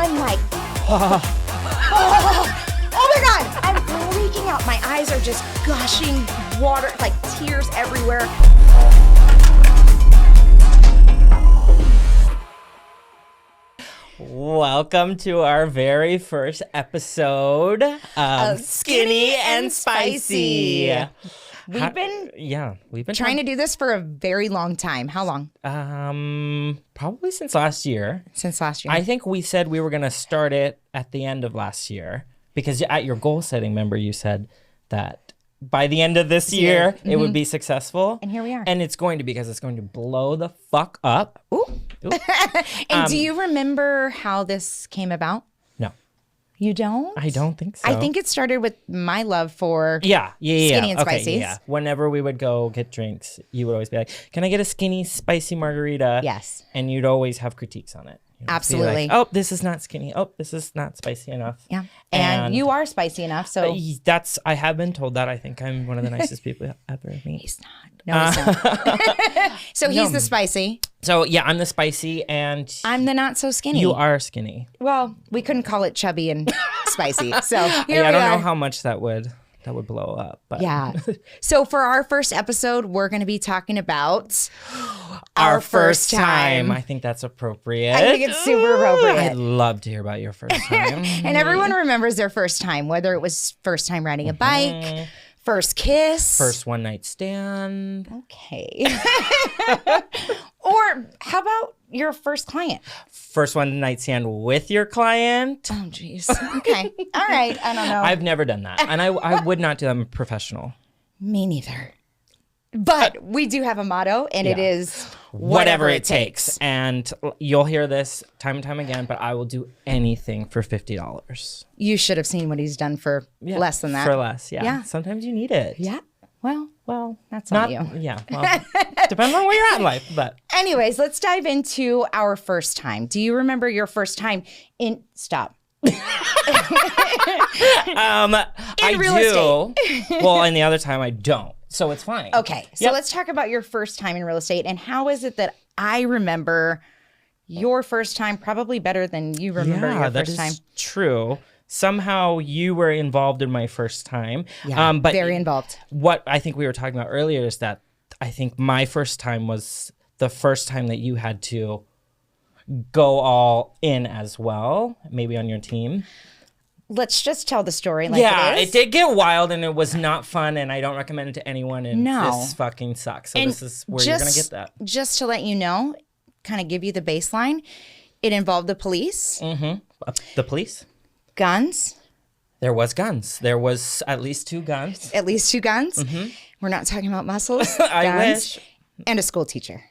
I'm like, oh my God, I'm freaking out. My eyes are just gushing water, like tears everywhere. Welcome to our very first episode of Skinny and Spicy. We've been trying to do this for a very long time. How long? Probably since last year. Since last year. I think we said we were going to start it at the end of last year because at your goal setting, remember, you said that by the end of this year, it would be successful. And here we are. And it's going to, because it's going to blow the fuck up. Ooh. And do you remember how this came about? No. You don't? I don't think so. I think it started with my love for Skinny and spicy. Yeah. Whenever we would go get drinks, you would always be like, "Can I get a skinny spicy margarita?" Yes. And you'd always have critiques on it. Absolutely. Like, oh, this is not skinny. Oh, this is not spicy enough. Yeah. And you are spicy enough, so I have been told that. I think I'm one of the nicest people ever meet. He's not. No, he's not. So he's the spicy. So yeah, I'm the spicy and I'm the not so skinny. You are skinny. Well, we couldn't call it chubby and spicy. So here I don't know how much that would blow up. But yeah. So for our first episode, we're going to be talking about our first time. I think that's appropriate. I think it's super appropriate. I'd love to hear about your first time. And everyone remembers their first time, whether it was first time riding a bike, first kiss, first one night stand. Okay. Or how about your first client? First one night stand with your client. Oh, geez. Okay. All right. I don't know. I've never done that. And I would not do that. I'm a professional. Me neither. But we do have a motto, and it is whatever it takes. And you'll hear this time and time again, but I will do anything for $50. You should have seen what he's done for less than that. For less, yeah. Sometimes you need it. Yeah. Well, that's not you. Yeah. Well, depends on where you're at in life. But anyways, let's dive into our first time. Do you remember your first time in stop? In real estate. Well, and the other time I don't. So it's fine. Okay. So let's talk about your first time in real estate. And how is it that I remember your first time probably better than you remember your first time? That is true. Somehow you were involved in my first time. Yeah, but very involved. What I think we were talking about earlier is that I think my first time was the first time that you had to go all in as well, maybe on your team. Let's just tell the story like it is. It did get wild and it was not fun and I don't recommend it to anyone and this fucking sucks. So and this is where you're going to get that. Just to let you know, kind of give you the baseline, it involved the police. Mm-hmm. The police? Guns. There was guns. There was at least 2 guns. At least 2 guns. Mm-hmm. We're not talking about muscles. I guns, wish. And a school teacher.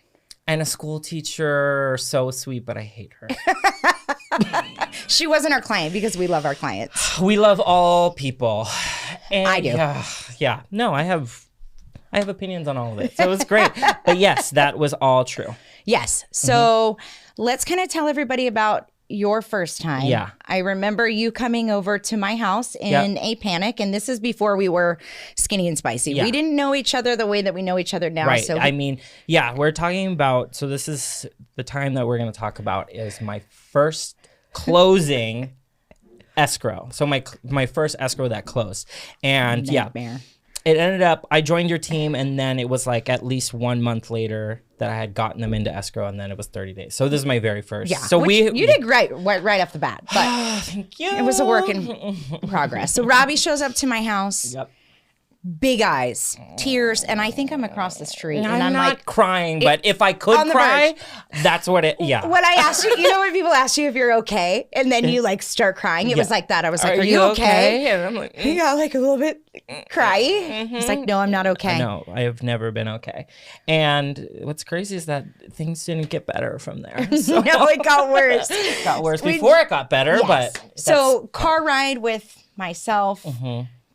And a school teacher, so sweet, but I hate her. She wasn't our client because we love our clients. We love all people. And I do. Yeah. No, I have opinions on all of it. So it was great. But yes, that was all true. Yes. So let's kind of tell everybody about your first time. Yeah. I remember you coming over to my house in a panic, and this is before we were skinny and spicy. Yeah. We didn't know each other the way that we know each other now. Right. So I mean, we're talking about, so this is the time that we're going to talk about is my first closing escrow. So my first escrow that closed. And Nightmare. It ended up, I joined your team and then it was like at least 1 month later that I had gotten them into escrow and then it was 30 days. So this is my very first. Yeah. So you did great right off the bat, but thank you. It was a work in progress. So Robby shows up to my house. Yep. Big eyes, tears, and I think I'm across the street. And I'm not like crying, but if I could cry, that's what it, When I asked you, when people ask you if you're okay, and then you like start crying, it was like that. I was like, are you okay? And I'm like, You got like a little bit cryy. It's like, no, I'm not okay. No, I have never been okay. And what's crazy is that things didn't get better from there. So. No, it got worse. It got worse before it got better, but. So car ride with myself,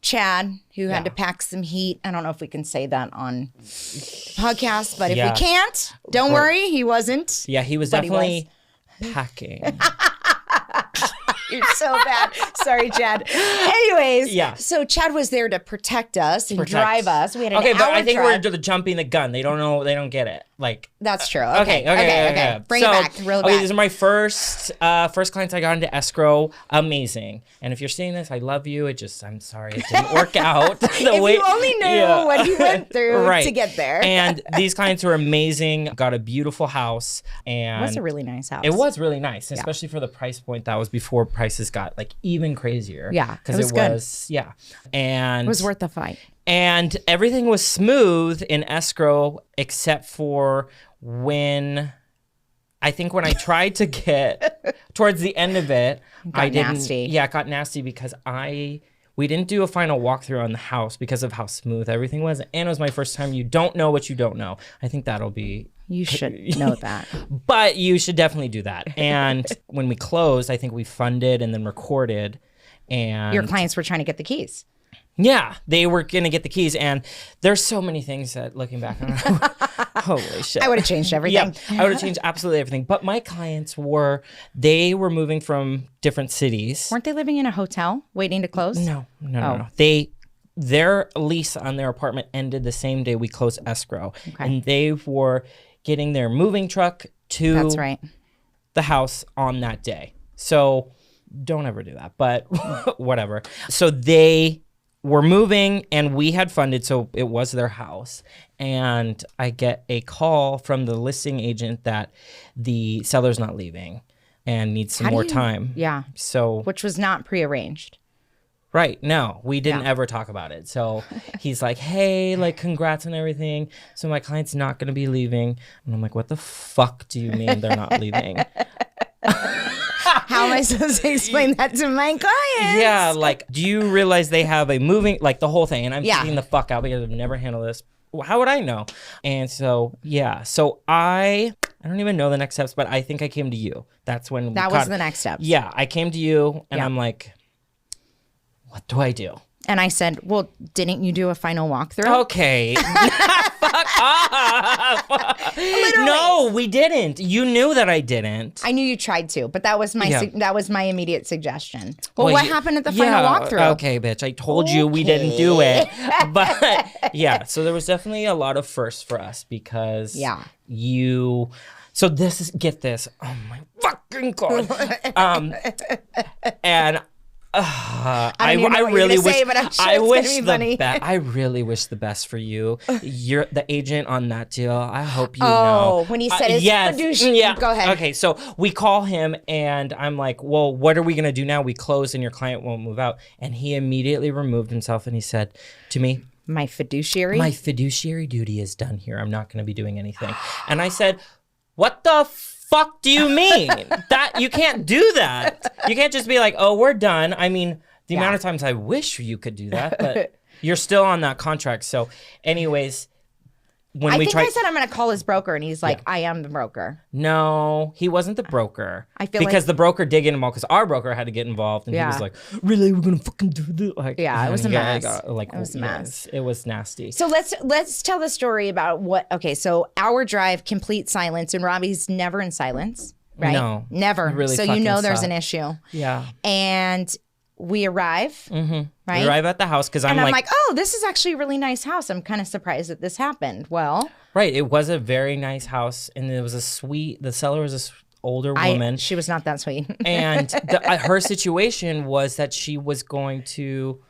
Chad, who had to pack some heat. I don't know if we can say that on podcast, but if we can't, don't worry, he wasn't. Yeah, he was definitely packing. You're so bad. Sorry, Chad. Anyways, so Chad was there to protect us and drive us. We had an hour but I think drive. we're jumping the gun. They don't know. They don't get it. like. That's true. Okay. Bring it back real back. Okay, these are my first clients I got into escrow. Amazing. And if you're seeing this, I love you. I'm sorry it didn't work out. If you only knew what you went through to get there. And these clients were amazing. Got a beautiful house. And it was a really nice house. It was really nice, especially for the price point. That was before prices got like even crazier. Yeah, because it was good. And it was worth the fight. And everything was smooth in escrow except for when I tried to get towards the end of it, I didn't. Nasty. Yeah, it got nasty because we didn't do a final walkthrough on the house because of how smooth everything was, and it was my first time. You don't know what you don't know. I think that'll be. You should know that. But you should definitely do that. And when we closed, I think we funded and then recorded. And your clients were trying to get the keys. Yeah, they were going to get the keys. And there's so many things that looking back on, holy shit. I would have changed everything. Yeah, I would have changed absolutely everything. But my clients were moving from different cities. Weren't they living in a hotel waiting to close? No. Their lease on their apartment ended the same day we closed escrow. Okay. And they were getting their moving truck to That's right. the house on that day. So don't ever do that, but whatever. So they were moving and we had funded, so it was their house. And I get a call from the listing agent that the seller's not leaving and needs some more time. Yeah. So which was not prearranged. Right. No, we didn't ever talk about it. So he's like, hey, like, congrats on everything. So my client's not going to be leaving. And I'm like, what the fuck do you mean they're not leaving? How am I supposed to explain that to my clients? Yeah, like, do you realize they have a moving, like, the whole thing? And I'm freaking the fuck out because I've never handled this. How would I know? And so, so I don't even know the next steps, but I think I came to you. That's when that was the next steps. Yeah, I came to you and I'm like, what do I do? And I said, well, didn't you do a final walkthrough? Okay. Fuck off. No, we didn't. You knew that I didn't. I knew you tried to, but that was my immediate suggestion. Well, what happened at the final walkthrough? Okay, bitch. I told you we didn't do it. But so there was definitely a lot of firsts for us because so get this. Oh my fucking God. And I really wish the best for you. You're the agent on that deal. I hope you know. When he said his fiduciary. Yeah. Go ahead. Okay, so we call him and I'm like, well, what are we gonna do now? We close and your client won't move out. And he immediately removed himself and he said to me, my fiduciary duty is done here. I'm not gonna be doing anything. And I said, what the fuck do you mean? That you can't do that. You can't just be like, oh, we're done. I mean, the amount of times I wish you could do that, but you're still on that contract. So anyways, I said I'm going to call his broker and he's like, I am the broker. No, he wasn't the broker. I feel because the broker did get involved because our broker had to get involved and he was like, really, we're going to fucking do this? Like, it was a mess. It was a mess. It was nasty. So let's tell the story about so our drive, complete silence, and Robby's never in silence, right? No. Never. Really so there's an issue. Yeah. And we arrive, right? We arrive at the house because I'm like, oh, this is actually a really nice house. I'm kind of surprised that this happened. Well, right. It was a very nice house, and it was the seller was this older woman. She was not that sweet. And her situation was that she was going to,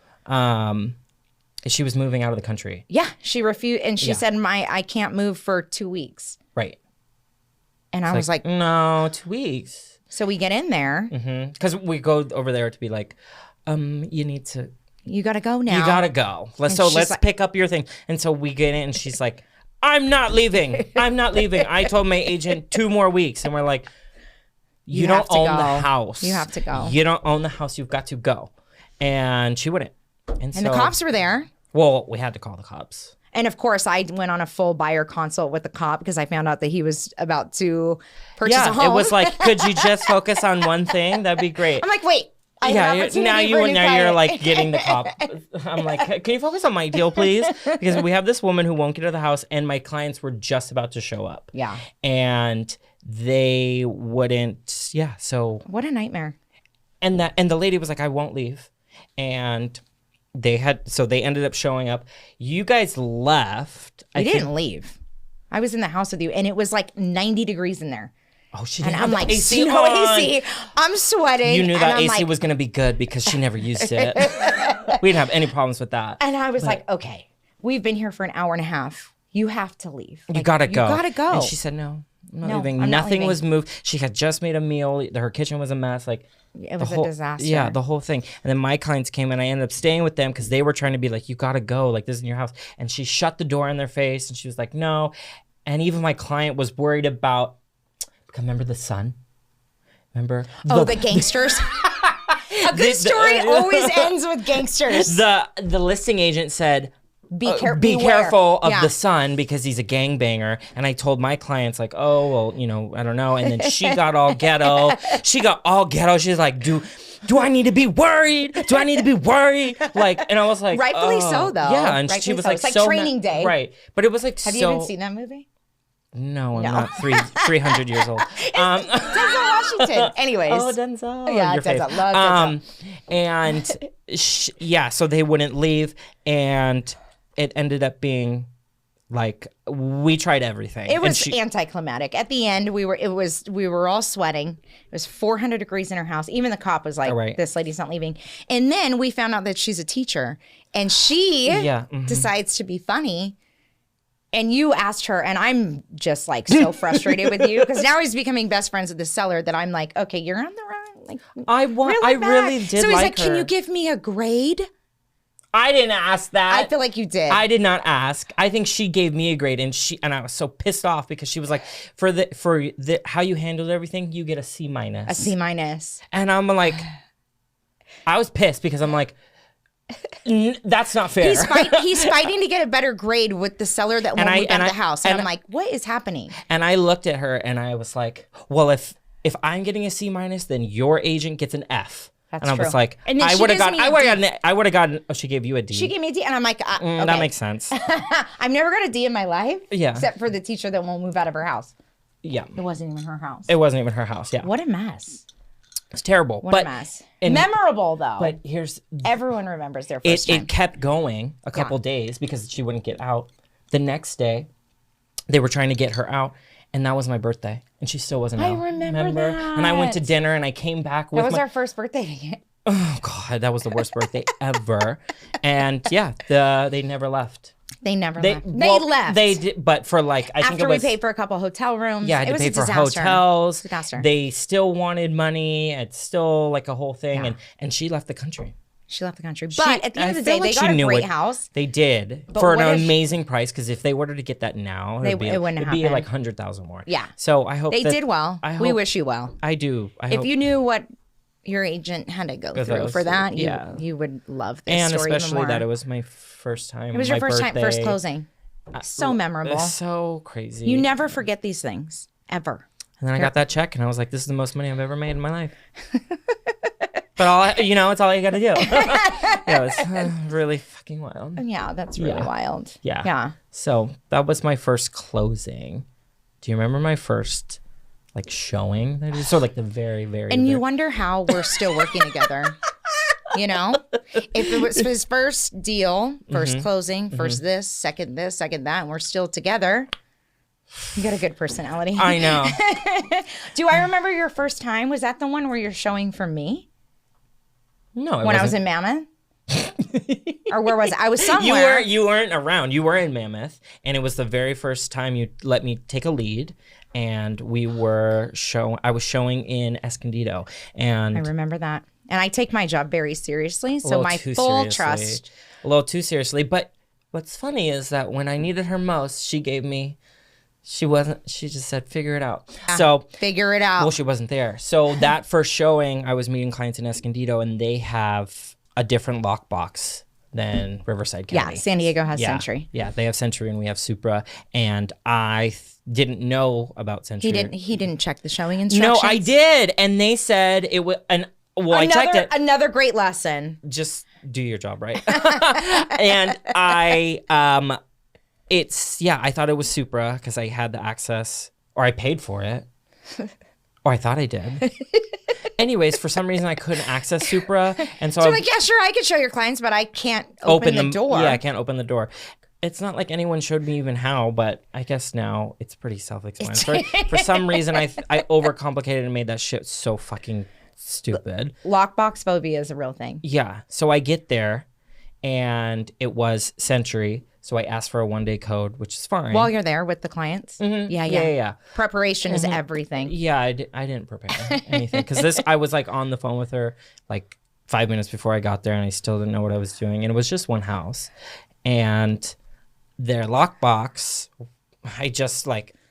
she was moving out of the country. Yeah, she refused, and she said, I can't move for 2 weeks. Right. And I was like, no, 2 weeks. So we get in there. Because we go over there to be like, you got to go now. You got to go. Let's pick up your thing. And so we get in and she's like, I'm not leaving. I'm not leaving. I told my agent 2 more weeks. And we're like, you don't own the house. You have to go. You don't own the house. You've got to go. And she wouldn't. And the cops were there. Well, we had to call the cops. And of course, I went on a full buyer consult with the cop because I found out that he was about to purchase a home. Yeah, it was like, could you just focus on one thing? That'd be great. I'm like, wait. Now you're like getting the cop. I'm like, can you focus on my deal, please? Because we have this woman who won't get out of the house, and my clients were just about to show up. Yeah. And they wouldn't. Yeah. So what a nightmare. And the lady was like, I won't leave. And they ended up showing up. You guys left. We didn't leave. I was in the house with you, and it was like 90 degrees in there. Oh, she And didn't I'm have like, the AC no on. AC. I'm sweating. You knew that and AC like, was going to be good because she never used it. We didn't have any problems with that. And I was like, okay, we've been here for an hour and a half. You have to leave. You gotta go. You gotta go. And she said, no, I'm not No, leaving. I'm not Nothing leaving. was moved. She had just made a meal. Her kitchen was a mess. Like It was the whole, a disaster. Yeah, the whole thing. And then my clients came and I ended up staying with them because they were trying to be like, you gotta go. Like, this is in your house. And she shut the door in their face and she was like, no. And even my client was worried about, remember the sun? Remember? The gangsters. A good story always ends with gangsters. The listing agent said, be beware. careful of the son because he's a gangbanger. And I told my clients like, oh, well, you know, I don't know. And then she got all ghetto. She's like, do I need to be worried? Do I need to be worried? Like, and I was like, rightfully so, though. Yeah, and Rightfully she was so. like, It's like so Training Day. right? But it was like, Have you even seen that movie? No, I'm not 300 years old. Denzel Washington. Anyways. Oh, Denzel. Yeah, Your Denzel. face. Love Denzel. And so they wouldn't leave, and it ended up being like we tried everything. It was anticlimactic. At the end, we were all sweating. It was 400 degrees in her house. Even the cop was like, "This lady's not leaving." And then we found out that she's a teacher, and she decides to be funny. And you asked her, and I'm just like so frustrated with you because now he's becoming best friends with the seller that I'm like, okay, you're on the wrong. Like, I really did. So he's like, her. can you give me a grade? I didn't ask that. I feel like you did. I did not ask. I think she gave me a grade, and I was so pissed off because she was like, for the how you handled everything, you get a C-. A C-. And I'm like, I was pissed because I'm like, that's not fair. He's fighting to get a better grade with the seller that won't move out of the house. And I'm like, what is happening? And I looked at her and I was like, well, if I'm getting a C-, then your agent gets an F. That's and I was true. like, And then I would have gotten, oh, she gave you a D. She gave me a D, and I'm like, okay. That makes sense. I've never got a D in my life. Yeah. Except for the teacher that won't move out of her house. Yeah. It wasn't even her house. It wasn't even her house. Yeah. What a mess. It's terrible. What a mess. Memorable, though. But everyone remembers their first time. It kept going a couple days because she wouldn't get out. The next day, they were trying to get her out, and that was my birthday, and she still wasn't out. I remember that. And I went to dinner, and I came back with That was our first birthday. Oh, God, that was the worst birthday ever. And, yeah, they never left. They never left. They left. They did, but for like, I think it was... After we paid for a couple hotel rooms. Yeah, I had to pay for hotels. Disaster. They still wanted money. It's still like a whole thing. And she left the country. She left the country. But at the end of the day, they got a great house. They did. For an amazing price. Because if they were to get that now, it'd be like 100,000 more. Yeah. So I hope they did well. We wish you well. I do. If you knew what your agent had to go through for that, you would love this and story even more. And especially that it was my first time. It was your first closing. So memorable. It's so crazy. You never forget these things, ever. And then I got that check, and I was like, this is the most money I've ever made in my life. But it's all you got to do. It's really fucking wild. Yeah, that's really wild. Yeah. Yeah. So that was my first closing. Do you remember my first showing? So the very, very. And you wonder how we're still working together. You know, if it was his first deal, first closing, first this, second that, and we're still together. You got a good personality. I know. Do I remember your first time? Was that the one where you're showing for me? No, when I was in Mammoth. Or where was I? I was somewhere. You weren't around. You were in Mammoth, and it was the very first time you let me take a lead. And I was showing in Escondido, and I remember that. And I take my job very seriously, so my full trust. A little too seriously. But what's funny is that when I needed her most, she just said, figure it out. Yeah, so figure it out. Well, she wasn't there. So that first showing, I was meeting clients in Escondido, and they have a different lockbox than Riverside County. Yeah, San Diego has Century. Yeah, they have Century and we have Supra. And I didn't know about Century. He didn't check the showing instructions? No, I did. And they said it was... I checked it. Another great lesson. Just do your job, right? And I thought it was Supra because I had the access, or I paid for it, or I thought I did. Anyways, for some reason I couldn't access Supra, and so I'm like, yeah, sure, I could show your clients, but I can't open the door. Yeah, I can't open the door. it's not like anyone showed me even how, but I guess now it's pretty self-explanatory. For some reason, I overcomplicated and made that shit so fucking stupid. Lockbox phobia is a real thing. Yeah. So I get there, and it was Century. So I asked for a 1-day code, which is fine. While you're there with the clients? Mm-hmm. Yeah. Preparation is everything. Yeah, I didn't prepare anything. Because I was like on the phone with her like 5 minutes before I got there, and I still didn't know what I was doing. And it was just one house. And their lockbox,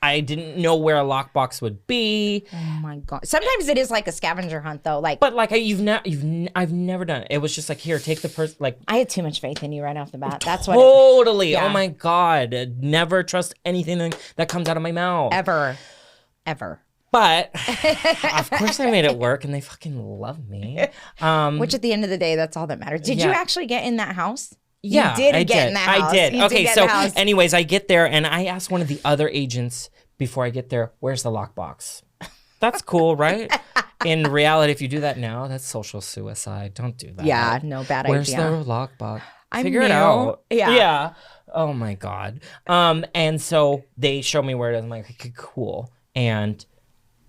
I didn't know where a lockbox would be. Oh my God. Sometimes it is like a scavenger hunt though. But like I've never done it. It was just like, here, take the person. Like, I had too much faith in you right off the bat. That's totally. Yeah. Oh my God. Never trust anything that comes out of my mouth. Ever. But of course I made it work, and they fucking love me. Which at the end of the day, that's all that matters. Did you actually get in that house? Yeah, you did get in that house. I did. Okay, so anyways, I get there and I asked one of the other agents before I get there, where's the lockbox? That's cool, right? In reality, if you do that now, that's social suicide. Don't do that. Yeah, no, bad where's idea. Where's the lockbox? Figure it out. Yeah. Oh my God. And so they show me where it is. I'm like, okay, cool. And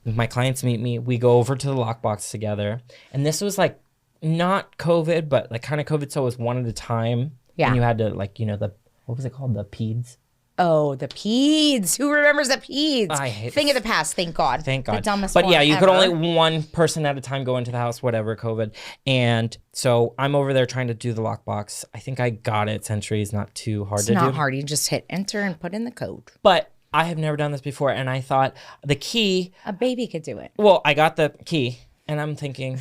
my clients meet me. We go over to the lockbox together. And this was like not COVID, but like kind of COVID. So it was one at a time. Yeah. And you had to like, what was it called? The peds? Oh, the peds. Who remembers the peds? I hate Thing of the past, thank God. Thank God. The dumbest But one yeah, you ever. could only one person at a time go into the house, whatever, COVID. And so I'm over there trying to do the lockbox. I think I got it. Century is not too hard to do. It's not hard. You just hit enter and put in the code. But I have never done this before. And I thought the key. A baby could do it. Well, I got the key and I'm thinking,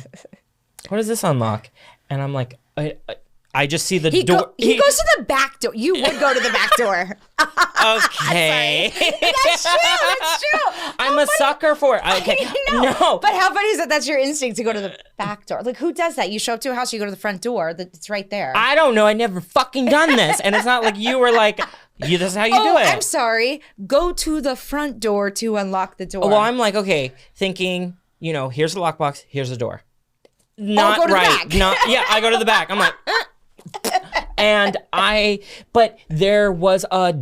what does this unlock? And I'm like, I just see the door. He goes to the back door. You would go to the back door. Okay. That's true. I'm a sucker for it. Okay. No. But how funny is that that's your instinct to go to the back door? Like, who does that? You show up to a house, you go to the front door. It's right there. I don't know. I never fucking done this. And it's not like you were like, this is how you do it. I'm sorry. Go to the front door to unlock the door. Well, I'm like, okay, thinking, here's the lockbox, here's the door. Not go to right. the back. I go to the back. I'm like, but there was a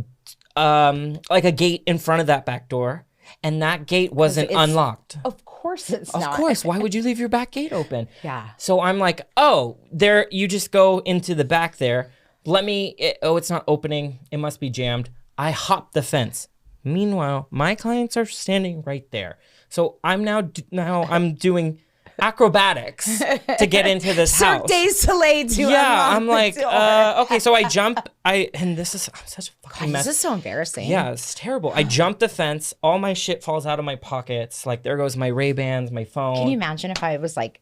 gate in front of that back door, and that gate wasn't unlocked. Of course it's not. Of course. Why would you leave your back gate open? Yeah. So I'm like, you just go into the back there. It's not opening. It must be jammed. I hop the fence. Meanwhile, my clients are standing right there. So I'm now doing acrobatics to get into this house. Cirque du Soleil to I'm like, okay, so I jump. I'm such a fucking mess. This is so embarrassing. Yeah, it's terrible. I jump the fence. All my shit falls out of my pockets. Like, there goes my Ray-Bans, my phone. Can you imagine if I was like,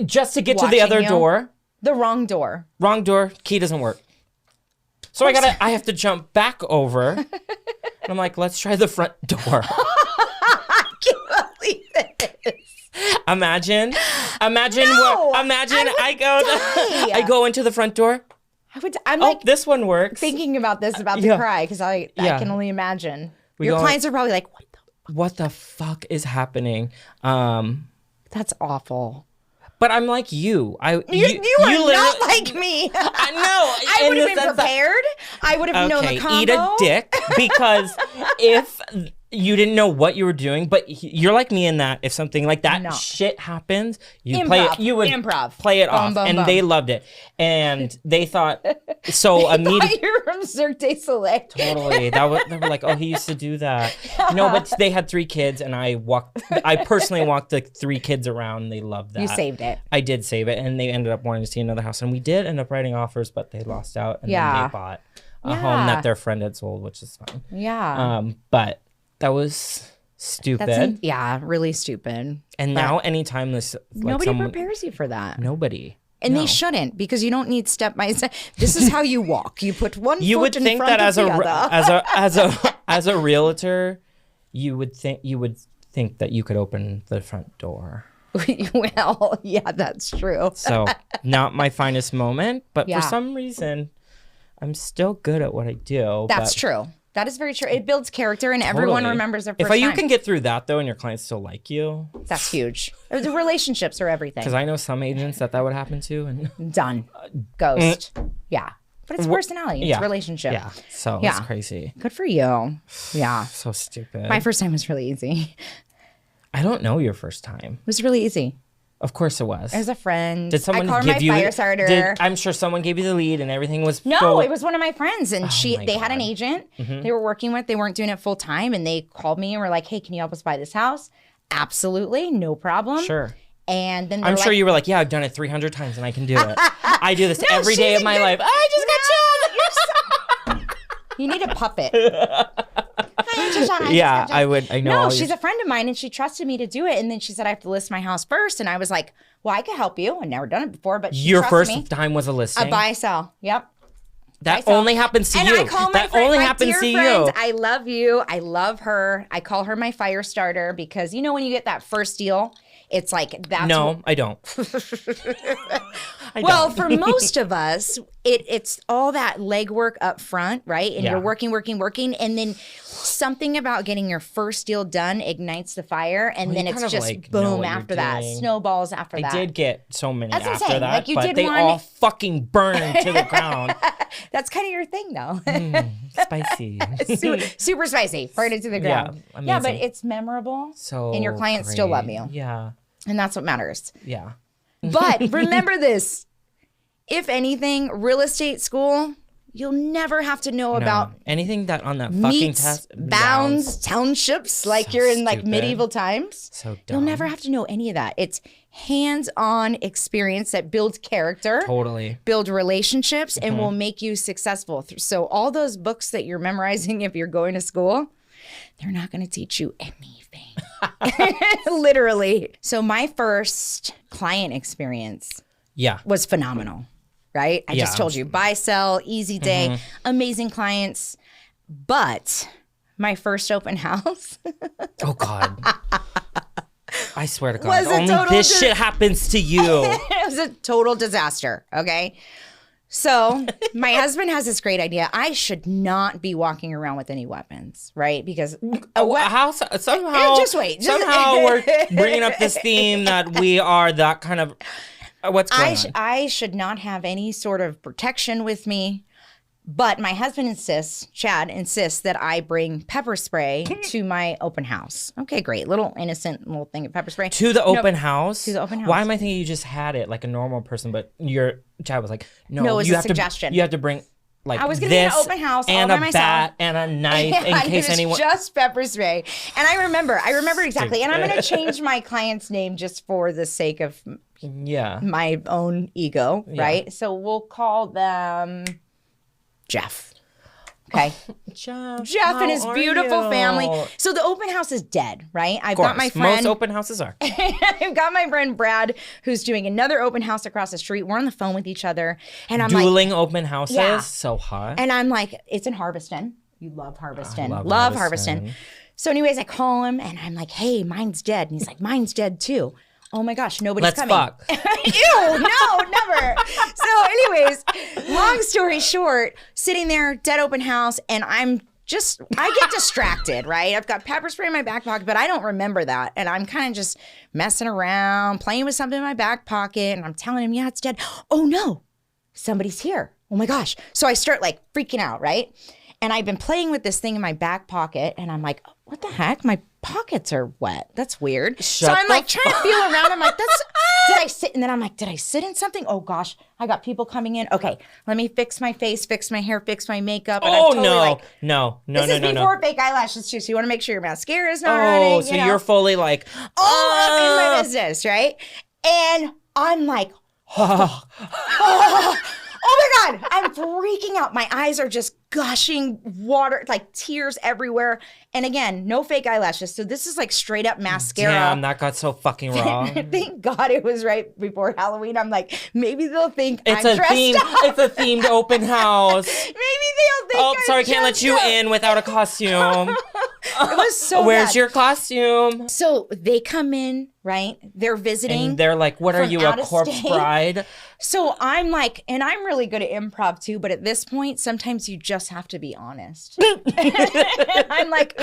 just to get to the other door? The wrong door. Wrong door. Key doesn't work. So I have to jump back over. And I'm like, let's try the front door. I can't believe this. Imagine I go into the front door. I'm like, this one works. Thinking about this, about to cry, because I can only imagine. Your clients are probably like, what the fuck is happening? That's awful. But I'm like you. You are not like me. I know. I would have been prepared. I would have known the combo. Eat a dick, because if you didn't know what you were doing, but you're like me in that if something like that shit happens, you would play it off, and they loved it, and they thought so immediately. You're from Cirque du Soleil. Totally, they were like, oh, he used to do that. No, but they had 3 kids, and I personally walked the 3 kids around, and they loved that. You saved it. I did save it, and they ended up wanting to see another house, and we did end up writing offers, but they lost out, and then they bought a home that their friend had sold, which is fine. Yeah. But that was stupid. Really stupid. And now anytime nobody prepares you for that. Nobody. And they shouldn't, because you don't need step by step. This is how you walk. You put one foot in front of the other. As a realtor, you would think that you could open the front door. Well, yeah, that's true. So not my finest moment, but for some reason, I'm still good at what I do. That's true. That is very true. It builds character, and everyone remembers their first time. If you time. can get through that, though, and your clients still like you. That's huge. The relationships are everything. Because I know some agents that would happen to. And done. Ghost. Yeah. But it's personality. It's relationship. Yeah. So it's crazy. Good for you. Yeah. So stupid. My first time was really easy. I don't know your first time. It was really easy. Of course it was. It was a friend. Did someone give you fire starter? I'm sure someone gave you the lead and everything was No, it was one of my friends and they had an agent they were working with. They weren't doing it full time and they called me and were like, "Hey, can you help us buy this house?" Absolutely, no problem. Sure. And then I'm sure you were like, "Yeah, I've done it 300 times and I can do it. I do this every day of my life. I just got chilled." You need a puppet. Hi, Shishana. Yeah, I would. I know. No, she's a friend of mine and she trusted me to do it. And then she said, I have to list my house first. And I was like, well, I could help you. I've never done it before, but your first time was a listing? A buy sell. Yep. That only happens to you. And I call my friend, only happens to you. I love you. I love her. I call her my fire starter because you know when you get that first deal, it's like that's I don't. Well, for most of us, it's all that legwork up front, right? And you're working, and then something about getting your first deal done ignites the fire, and then it's just like boom after that, snowballs after that. I did get so many That's after insane. that, like you but did they one... all fucking burned to the ground. That's kind of your thing, though. Spicy. Super spicy. Burn it to the ground. Yeah, amazing. Yeah, but it's memorable, and your clients still love you. Yeah. And that's what matters. Yeah. But remember this. If anything, real estate school, you'll never have to know about anything that on that fucking test. Bounds, townships, like you're in like medieval times. So dumb. You'll never have to know any of that. It's hands-on experience that builds character. Totally. Build relationships and will make you successful. So all those books that you're memorizing if you're going to school, they're not going to teach you anything. Literally. So my first client experience was phenomenal, right? I just told you, buy, sell, easy day, amazing clients. But my first open house. Oh, God. I swear to God, only this shit happens to you. It was a total disaster, okay? So my husband has this great idea. I should not be walking around with any weapons, right? Because somehow we're bringing up this theme that we are that kind of what's going on. I should not have any sort of protection with me. But my husband insists, Chad insists that I bring pepper spray to my open house. Okay, great. Little innocent little thing of pepper spray. To the open house? To the open house. Why am I thinking you just had it like a normal person, but Chad was like, no, it was a suggestion. You have to bring like I was going to be an open house and all by myself. bat and a knife in case anyone. Just pepper spray. And I remember exactly. And I'm going to change my client's name just for the sake of my own ego, right? So we'll call them Jeff. Okay. Jeff and his beautiful family. So the open house is dead, right? I've got my friend. Most open houses are. I've got my friend Brad, who's doing another open house across the street. We're on the phone with each other. And I'm dueling open houses? So hot. And I'm like, it's in Harveston. You love Harveston. Love Harveston. So anyways, I call him and I'm like, hey, mine's dead. And he's like, mine's dead too. Oh my gosh, nobody's coming. Let's fuck. Ew, no, never. So anyways, long story short, sitting there, dead open house, and I get distracted, right? I've got pepper spray in my back pocket, but I don't remember that. And I'm kind of just messing around, playing with something in my back pocket, and I'm telling him, yeah, it's dead. Oh no, somebody's here. Oh my gosh. So I start like freaking out, right? And I've been playing with this thing in my back pocket, and I'm like, what the heck? My pockets are wet. That's weird. So I'm like trying to feel around. I'm like, did I sit? And then I'm like, did I sit in something? Oh gosh, I got people coming in. Okay, let me fix my face, fix my hair, fix my makeup. And no. This is before fake eyelashes too, so you want to make sure your mascara is not running. Oh, so you're fully like, all up in my business, right? And I'm like, oh my God, I'm freaking out. My eyes are just gushing water, like tears everywhere. And again, no fake eyelashes. So this is like straight up mascara. Damn, that got so fucking wrong. Thank God it was right before Halloween. I'm like, maybe they'll think I'm dressed up. It's a themed open house. Maybe they'll think I'm sorry, can't let you in without a costume. It was so Where's bad. your costume? So they come in, right? They're visiting. And they're like, what are you, a corpse bride? So I'm like, and I'm really good at improv too, but at this point, sometimes you just have to be honest. I'm like,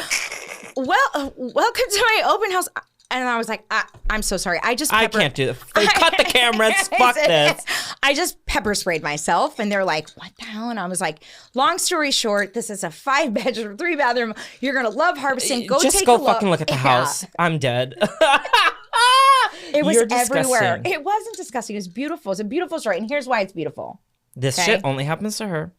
welcome to my open house. And I was like, I'm so sorry. I can't do this. Cut the cameras. Fuck this. I just pepper sprayed myself. And they're like, what the hell? And I was like, long story short, this is a 5-bedroom, 3-bathroom. You're going to love Harbison. Just go fucking look at the house. I'm dead. It was everywhere. It wasn't disgusting. It was beautiful. It's a beautiful story. And here's why it's beautiful. This shit only happens to her.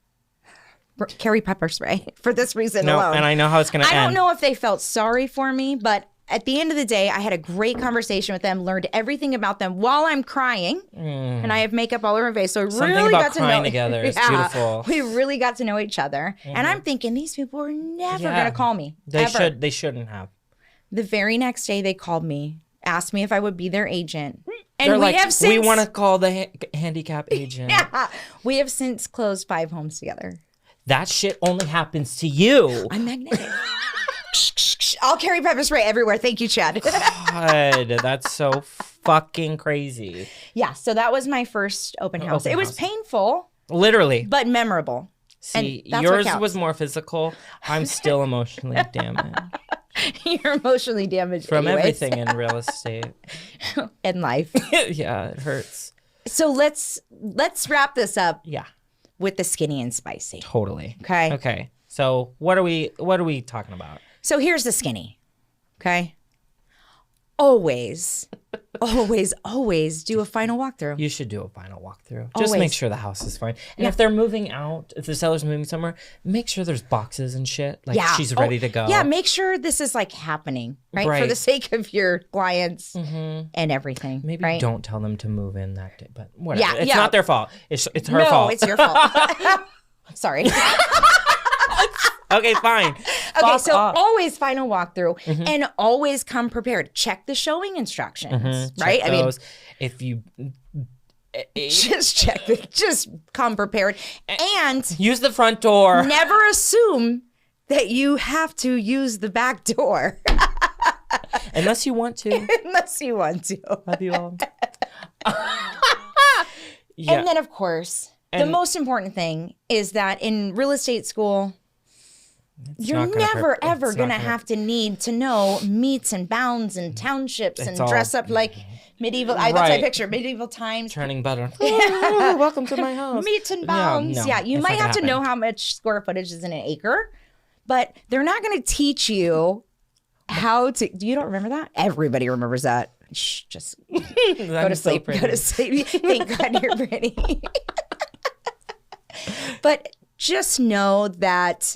Carry pepper spray for this reason alone. And I know how it's going to end. I don't know if they felt sorry for me, but at the end of the day, I had a great conversation with them, learned everything about them while I'm crying, and I have makeup all over my face. So I really got to know together. It's beautiful. We really got to know each other, and I'm thinking these people are never going to call me. They should. They shouldn't have. The very next day, they called me, asked me if I would be their agent. And they're like, we want to call the handicap agent. We have since closed 5 homes together. That shit only happens to you. I'm magnetic. I'll carry pepper spray everywhere. Thank you, Chad. God, that's so fucking crazy. Yeah, so that was my first open house. It was painful. Literally. But memorable. See, yours was more physical. I'm still emotionally damaged. You're emotionally damaged from everything in real estate. In life. Yeah, it hurts. So let's wrap this up. Yeah. With the skinny and spicy. Totally. Okay. Okay. So what are we talking about? So here's the skinny. Okay. Always do a final walkthrough. You should do a final walkthrough. Just make sure the house is fine. And if they're moving out, if the seller's moving somewhere, make sure there's boxes and shit. Like she's ready to go. Yeah, make sure this is like happening, right? For the sake of your clients and everything. Maybe don't tell them to move in that day, but whatever. It's not their fault. It's her fault. No, it's your fault. Sorry. Okay, fine. Okay, so always final walkthrough and always come prepared. Check the showing instructions, right? Check those. If you just come prepared and use the front door. Never assume that you have to use the back door. Unless you want to. Unless you want to. Love you all. And then, of course, the most important thing is that in real estate school, you're never, ever going to have to need to know meets and bounds and townships and dress up like medieval. That's my picture. Medieval times. Turning butter. Oh, welcome to my house. Meets and bounds. No, you might have to know how much square footage is in an acre, but they're not going to teach you how to. You don't remember that? Everybody remembers that. Shh, just go to sleep. Go to sleep. Thank God you're pretty. But just know that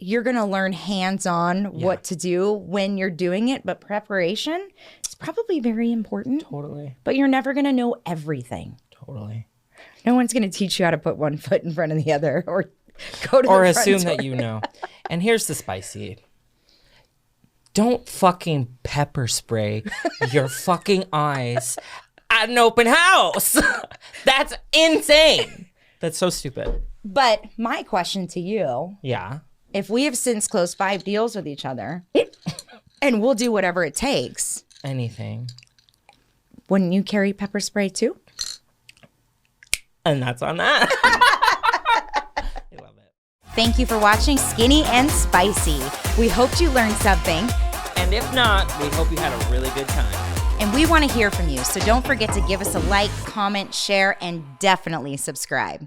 you're going to learn hands-on what to do when you're doing it, but preparation is probably very important. Totally. But you're never going to know everything. Totally. No one's going to teach you how to put one foot in front of the other or go to or the front assume door. that you know. And here's the spicy. Don't fucking pepper spray your fucking eyes at an open house. That's insane. That's so stupid. But my question to you. Yeah. If we have since closed 5 deals with each other and we'll do whatever it takes. Anything. Wouldn't you carry pepper spray too? And that's on that. I love it. Thank you for watching Skinny and Spicy. We hoped you learned something. And if not, we hope you had a really good time. And we want to hear from you. So don't forget to give us a like, comment, share, and definitely subscribe.